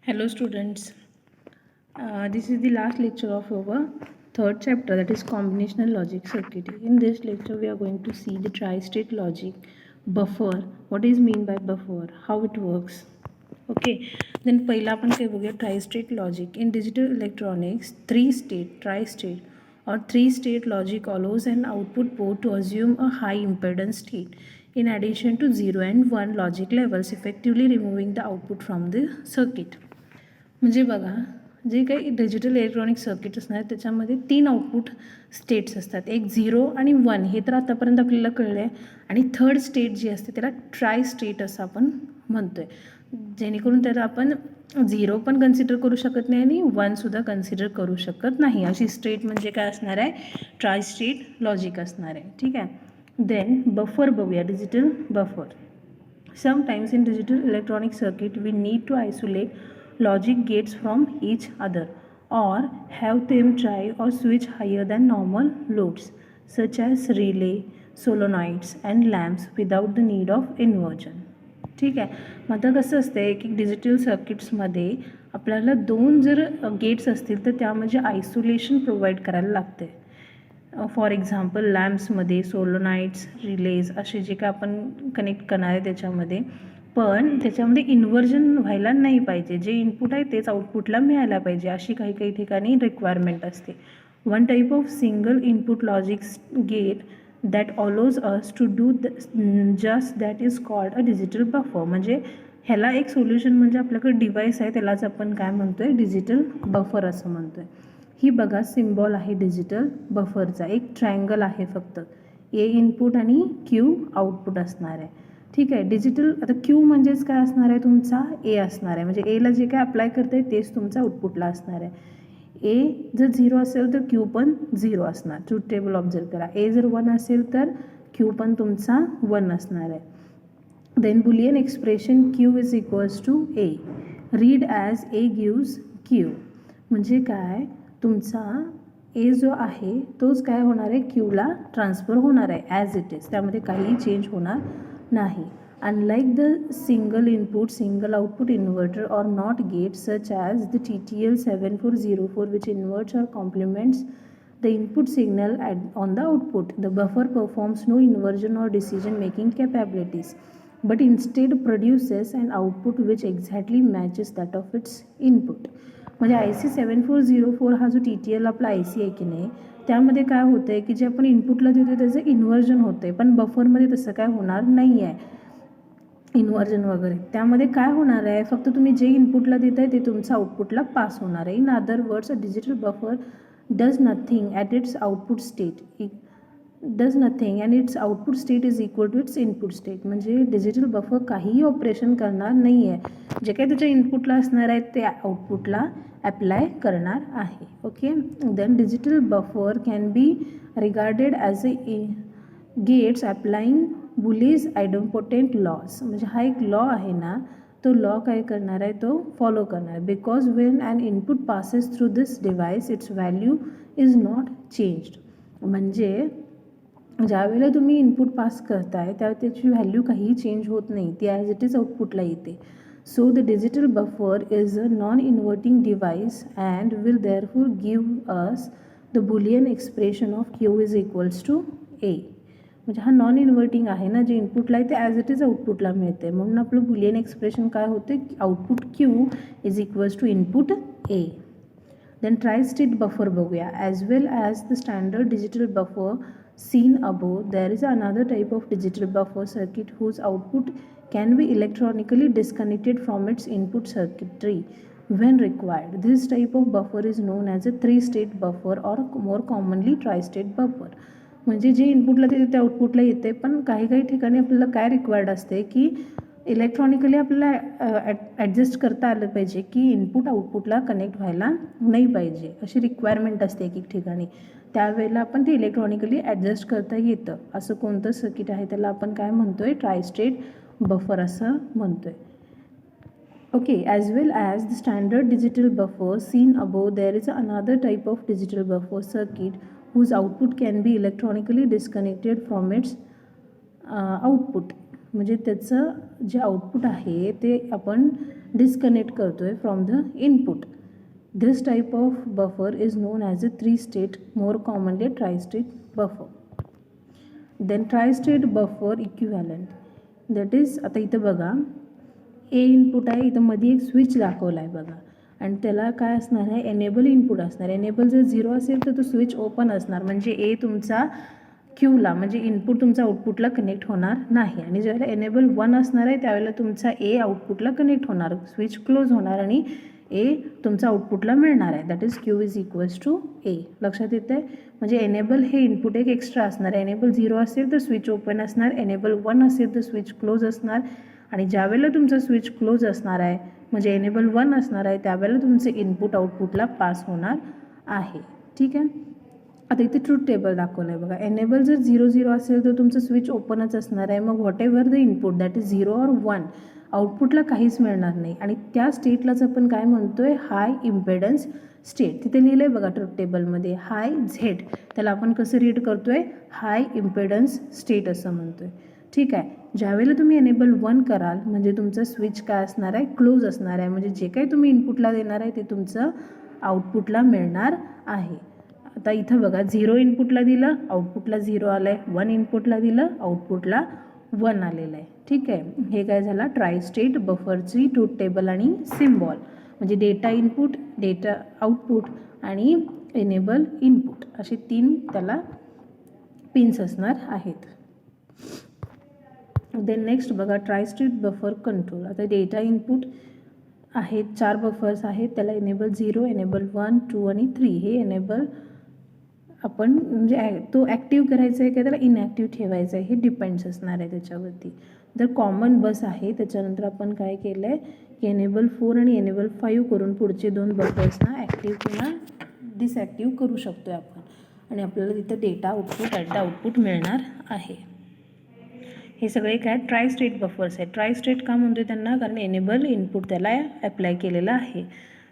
Hello students, this is the last lecture of our third chapter, that is combinational logic circuit. In this lecture we are going to see the tri-state logic, buffer, what is mean by buffer, how it works. Okay, then पहिला आपण काय बघूया tri-state logic. In digital electronics, tri-state or three-state logic allows an output port to assume a high impedance state in addition to 0 and 1 logic levels, effectively removing the output from the circuit. म्हणजे बघा, जे काही digital electronic circuit असणार त्याच्यामध्ये 3 output states असतात, एक 0 आणि 1 हे तर आतापर्यंत आपल्याला कळलं आहे, आणि थर्ड स्टेट जी असते त्याला ट्राय स्टेट असं आपण म्हणतो आहे, जेणेकरून त्याला आपण 0 पण कन्सिडर करू शकत नाही आणि 1सुद्धा कन्सिडर करू शकत नाही, अशी स्टेट म्हणजे काय असणार आहे, ट्राय स्टेट लॉजिक असणार आहे. ठीक आहे. देन बफर बघूया, digital buffer. Sometimes in digital electronic circuit we need to isolate logic gates from each other or have them try or switch higher than normal loads such as relay, solenoids and lamps without the need of inversion. ठीक आहे. मग आता कसं असतं, एक digital सर्किट्समध्ये आपल्याला 2 जर गेट्स असतील तर त्यामध्ये आयसोलेशन प्रोव्हाइड करायला लागते. फॉर एक्झाम्पल लॅम्प्समध्ये सोलोनाइड्स, रिलेज असे जे काय आपण कनेक्ट करणार आहे त्याच्यामध्ये, पण त्याच्यामध्ये इन्व्हर्जन व्हायला नाही पाहिजे, जे इनपुट आहे तेच आउटपुटला मिळायला पाहिजे, अशी काही काही ठिकाणी रिक्वायरमेंट असते. One type of single input logic gate that allows us to do just that is called a digital buffer. म्हणजे ह्याला एक सोल्युशन म्हणजे आपल्याकडे डिव्हाइस आहे त्यालाच आपण काय म्हणतो आहे, डिजिटल बफर असं म्हणतो आहे. ही बघा सिम्बॉल आहे डिजिटल बफरचा, एक ट्रायंगल आहे, फक्त ए इनपुट आणि क्यू आउटपुट असणार आहे. ठीक आहे. डिजिटल आता क्यू म्हणजेच काय असणार आहे, तुमचा ए असणार आहे, म्हणजे एला जे काय अप्लाय करते आहे तेच तुमचा आउटपुटला असणार आहे. ए जर 0 असेल तर क्यू पण 0 असणार, ट्रूथ टेबल ऑब्झर्व करा. ए जर 1 असेल तर क्यू पण तुमचा 1 असणार आहे. Then Boolean expression Q is equals to A, read as A gives Q. म्हणजे काय, तुमचा ए जो आहे तोच काय होणार आहे, क्यूला ट्रान्सफर होणार आहे ॲज इट इज, त्यामध्ये काहीही चेंज होणार नाही. Unlike the single input single output inverter or NOT gate such as the TTL7404 which inverts or complements the input signal on the output, the buffer performs no inversion or decision making capabilities but instead produces an output which exactly matches that of its input. म्हणजे IC 7404 हा जो TTL आपला IC आहे की नाही, त्यामध्ये काय होतं आहे की जे आपण इनपुटला देतो त्याचं इन्व्हर्जन होतं आहे, पण बफरमध्ये तसं काय होणार नाही आहे इन्व्हर्जन वगैरे. त्यामध्ये काय होणार आहे, फक्त तुम्ही जे इनपुटला देत आहे ते तुमचं आउटपुटला पास होणार आहे. In other words, a digital buffer does nothing at its output state, does nothing and its output state is equal to its input state. म्हणजे डिजिटल बफर काहीही ऑपरेशन करणार नाही आहे, जे काही त्याच्या इनपुटला असणार आहे ते आउटपुटला अप्लाय करणार आहे. Okay. Then digital buffer can be regarded as a gates applying Boole's idempotent laws. म्हणजे हा एक लॉ आहे ना, तो लॉ काय करणार आहे, तो फॉलो करणार आहे. Because when an input passes through this device its value is not changed. म्हणजे ज्यावेळेला तुम्ही इनपुट पास करताय त्यावेळी त्याची व्हॅल्यू काहीही चेंज होत नाही, ती ॲज इट इज आउटपुटला येते. So the digital buffer is a non inverting device and will therefore give us the Boolean expression of Q is equals to A. म्हणजे हा नॉन इन्व्हर्टिंग आहे ना, जे इनपुटला आहे ते ॲज इट इज आउटपुटला मिळते, म्हणून आपलं बुलियन एक्सप्रेशन काय होते, output Q is equals to input A. Then tri state buffer बघूया. As well as the standard digital buffer seen above, there is another type of digital buffer circuit whose output can be electronically disconnected from its input circuitry when required. This type of buffer is known as a three-state buffer or more commonly tri-state buffer. म्हणजे जे इनपुटला ते त्या आउटपुटला येते, पण काही काही ठिकाणी आपल्याला काय रिक्वायर्ड असते की इलेक्ट्रॉनिकली आपल्याला ॲडजस्ट करता आलं पाहिजे की इनपुट आउटपुटला कनेक्ट व्हायला नाही पाहिजे, अशी रिक्वायरमेंट असते एक एक ठिकाणी. त्यावेळेला आपण ते इलेक्ट्रॉनिकली ॲडजस्ट करता येतं. असं कोणतं सर्किट आहे त्याला आपण काय म्हणतो आहे, ट्रायस्टेट बफर असं म्हणतो आहे. Okay. As well as the standard digital buffer seen above, there is another type of digital buffer circuit whose output can be electronically disconnected from its output म्हणजे त्याचं जे आउटपुट आहे ते आपण डिस्कनेक्ट करतो आहे from the input. This type of buffer is known as a 3 state, more commonly tri-state buffer. Then tri-state buffer equivalent, that is, आता इथं बघा ए इनपुट आहे, इथं मध्ये एक स्विच दाखवला आहे बघा, आणि त्याला काय असणार आहे, एनेबल इनपुट असणार. एनेबल जर 0 असेल तर तो स्विच ओपन असणार, म्हणजे ए तुमचा क्यूला म्हणजे इनपुट तुमचा आउटपुटला कनेक्ट होणार नाही. आणि ज्यावेळेला एनेबल 1 असणार आहे त्यावेळेला तुमचा ए आउटपुटला कनेक्ट होणार, स्विच क्लोज होणार आणि ए तुमचा आउटपुटला मिळणार आहे. That is Q is equals to A. लक्षात येतं आहे? म्हणजे एनेबल हे इनपुट एक एक्स्ट्रा असणार. एनेबल 0 असेल तर स्विच ओपन असणार, एनेबल 1 असेल तर स्विच क्लोज असणार. आणि ज्यावेळेला तुमचा स्विच क्लोज असणार आहे म्हणजे एनेबल 1 असणार आहे त्यावेळेला तुमचे इनपुट आउटपुटला पास होणार आहे. ठीक आहे. आता इथे ट्रूथ टेबल दाखवलं आहे बघा. एनेबल जर 0 असेल तर तुमचं स्विच ओपनच असणार आहे. मग what ever the input that is 0 और 1 आउटपुटला काहीच मिळणार नाही. आणि त्या स्टेटलाच आपण काय म्हणतो आहे, हाय इम्पेडन्स स्टेट. तिथे लिहिलं आहे बघा ट्रूथ टेबलमध्ये हाय झेड, त्याला आपण कसं रीड करतो आहे, हाय इम्पेडन्स स्टेट असं म्हणतो आहे. ठीक आहे. ज्यावेळेला तुम्ही एनेबल 1 कराल म्हणजे तुमचं स्विच काय असणार आहे, क्लोज असणार आहे. म्हणजे जे काही तुम्ही इनपुटला देणार आहे ते तुमचं आउटपुटला मिळणार आहे. आता इथं बघा 0 इनपुटला दिलं आउटपुटला 0 आलं आहे, 1 इनपुटला दिलं आउटपुटला 1 आलेलं आहे. ठीक आहे. हे काय झालं, ट्राय-स्टेट बफरची ट्रूथ टेबल आणि सिम्बॉल, म्हणजे डेटा इनपुट, डेटा आउटपुट आणि एनेबल इनपुट असे 3 त्याला पिन्स असणार आहेत. देन नेक्स्ट बघा ट्राय-स्टेट बफर कंट्रोल. आता डेटा इनपुट आहेत 4 बफर्स आहेत, त्याला एनेबल 0, एनेबल 1, 2 आणि 3 हे एनेबल आपण म्हणजे तो ॲक्टिव्ह करायचा आहे का त्याला इनॲक्टिव्ह ठेवायचं आहे हे डिपेंड्स असणार आहे त्याच्यावरती. जर कॉमन बस आहे त्याच्यानंतर आपण काय केलं आहे की एनेबल 4 आणि एनेबल 5 करून पुढचे 2 बफर्सना ॲक्टिव्ह किंवा डिसॲक्टिव्ह करू शकतो आहे आपण, आणि आपल्याला तिथं data output at the output मिळणार आहे. हे सगळे काय ट्राय-स्टेट बफर्स आहेत. ट्राय-स्टेट का म्हणतो त्यांना, कारण एनेबल इनपुट त्याला ॲप्लाय केलेलं आहे.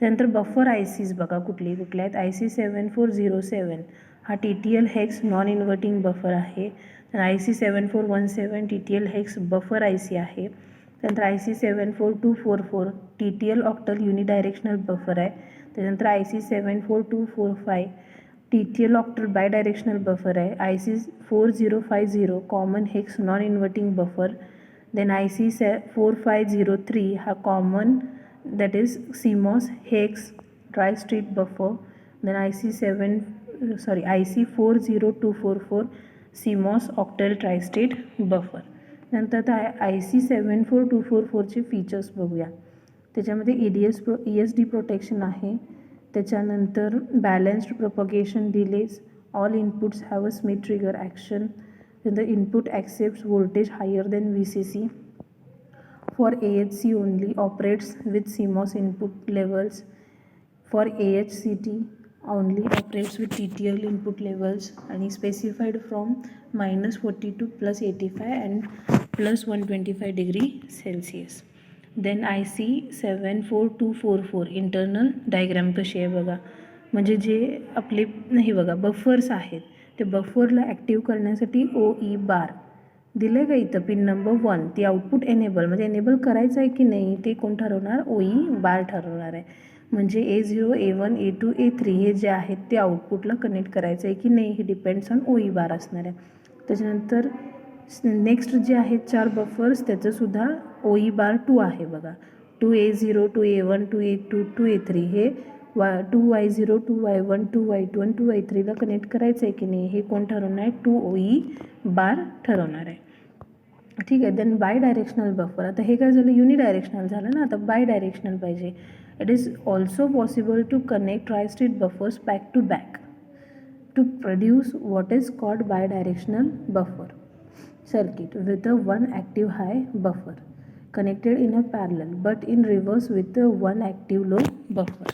त्यानंतर बफर ICs बघा कुठले आहेत, IC 7407 हा TTL hex non inverting buffer आहे. IC 7417 TTL hex buffer IC आहे. त्यानंतर IC 74244 TTL octal unidirectional buffer आहे. त्यानंतर IC 74245 TTL octal bidirectional buffer आहे. IC 4050 common hex non inverting buffer. Then IC 4503 हा common that is CMOS hex tri-state buffer. Then IC 40244 CMOS octal tri-state buffer. नंतर आता IC 74244चे features बघूया. त्याच्यामध्ये ESD protection आहे. त्याच्यानंतर balanced propagation delays, all inputs have a Schmitt trigger action. त्यानंतर input accepts voltage higher than VCC. For AHC only operates with CMOS input levels. For AHCT only operates with TTL input levels and is specified from -42 +85 and +125 degree Celsius. Then IC 74244 internal diagram कशी आहे बघा, म्हणजे जे आपले नाही बघा buffers आहेत ते बफरला ॲक्टिव्ह करण्यासाठी OE बार दिलं का इथं पिन नंबर 1, ती आउटपुट एनेबल म्हणजे एनेबल करायचं आहे की नाही ते कोण ठरवणार, OE बार ठरवणार आहे. म्हणजे A0, A1, A2, A3 हे जे आहेत ते आउटपुटला कनेक्ट करायचं आहे की नाही हे डिपेंड्स ऑन OE बार असणार आहे. त्याच्यानंतर नेक्स्ट जे आहेत 4 बफर्स त्याचंसुद्धा OE बार 2 आहे बघा. 2A0, 2A1, 2A2, 2A3 हे 2Y0, 2Y1, 2Y2 आणि 2Y3ला कनेक्ट करायचं आहे की नाही हे कोण ठरवणार आहे, 2OE बार ठरवणार आहे. ठीक आहे. Then bidirectional buffer. आता हे काय झालं, युनिडायरेक्शनल झालं ना, आता बाय डायरेक्शनल पाहिजे. It is also possible to connect tri-state buffers back to back to produce what is called bidirectional buffer circuit with a one active high buffer connected in a parallel but in reverse with a one active low buffer.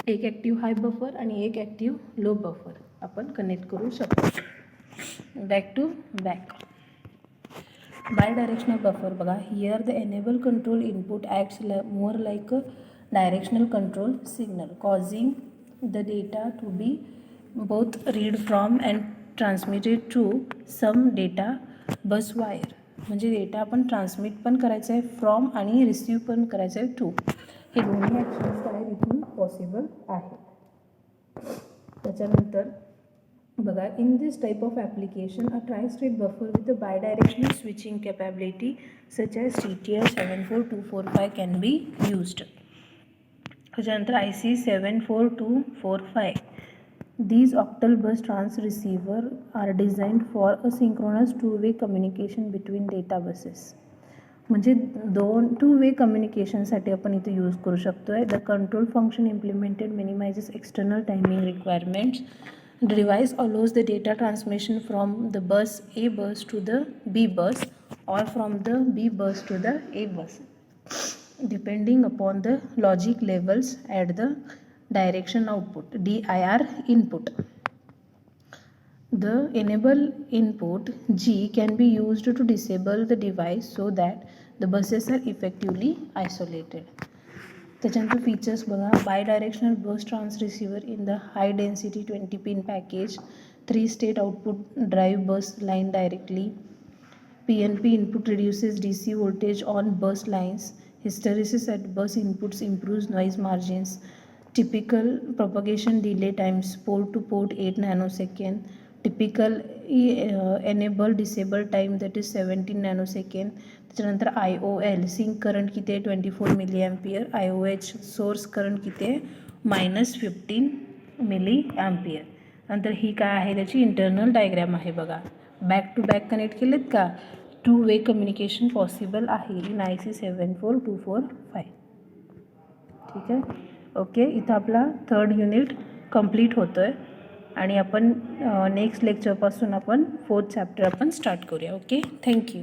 एक active high buffer आणि एक active low buffer आपण connect करू शकतो back to back. Bidirectional buffer बघा, here the enable control input acts more like a directional control signal causing the data to be both read from and transmitted to some data bus wire म्हणजे data आपण transmit पण करायचं आहे from आणि receive पण करायचं आहे to. हे दोन्ही ॲक्शन्स करायला इथून पॉसिबल आहे. त्याच्यानंतर बघा, in this type of application a try state buffer with a bidirectional switching capability such as TTL 74245 can be used. त्याच्यानंतर IC 74245. These octal bus transceiver are designed for asynchronous two-way communication between data buses. म्हणजे two-way कम्युनिकेशनसाठी आपण इथे use करू शकतो आहे. The control function implemented minimises external timing requirements. The device allows the data transmission from the bus A bus to the B bus or from the B bus to the A bus, depending upon the logic levels at the direction output DIR input. The enable input G can be used to disable the device so that the buses are effectively isolated. त्याच्यानंतर features बघा, bidirectional bus transceiver in the high density 20 pin package, 3 state output drive bus line directly. PNP input reduces DC voltage on bus lines. Hysteresis at bus inputs improves noise margins. Typical propagation delay times port to port 8 nanosecond. Typical enable disable time that is 17 nanosecond. त्याच्यानंतर IOL sink current किती आहे 24 mA. IOH source current किती आहे -15 mA. नंतर ही काय आहे त्याची internal diagram आहे बघा. बॅक टू बॅक कनेक्ट केलेत का, टू-वे कम्युनिकेशन पॉसिबल आहे इन IC 74245. ठीक आहे. ओके, इथं आपला 3rd युनिट कंप्लीट होतो आहे आणि आपण नेक्स्ट लेक्चरपासून आपण 4th चॅप्टर आपण स्टार्ट करूया. Okay, thank you.